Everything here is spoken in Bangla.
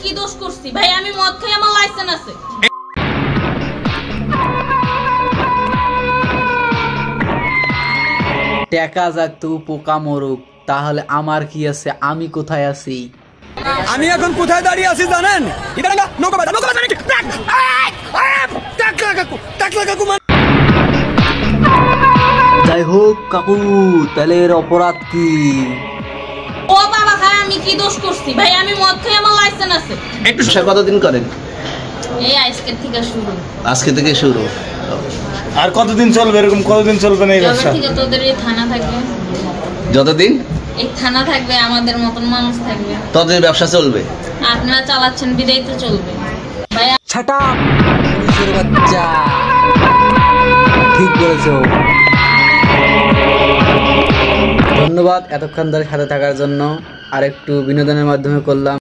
কি দোষ করছি ভাই? আমি মদ খাই, আমার লাইসেন্স আছে। টাকা যাক তো পোকা মরুক, তাহলে আমার কি আছে? আমি কোথায় আছি? আমি এখন কোথায় দাঁড়িয়ে আছি জানেন? যাই হোক কাকু, তাহলে এর অপরাধ কি? ও বাবা ভাই, আমি কি দোষ করছি ভাই? আমি মদ খাই, আমার লাইসেন্স আছে। একটু কতদিন করেন? এই আজকে থেকে শুরু। আজকে থেকে শুরু। আর কতদিন চলবে এরকম? কতদিন চলবে না এই ব্যবসা? থেকে তোদের এই থানা থাকবে, যতদিন এই থানা থাকবে, আমাদের মতন মানুষ থাকবে, ততদিন ব্যবসা চলবে। আপনারা চালাচ্ছেন বিদায় তো চলবে ভাই। শাট আপ পুলিশের বাচ্চা, ঠিক বলেছো। ধন্যবাদ এতক্ষণ ধরে সাথে থাকার জন্য। আর একটু বিনোদনের মাধ্যমে করলাম।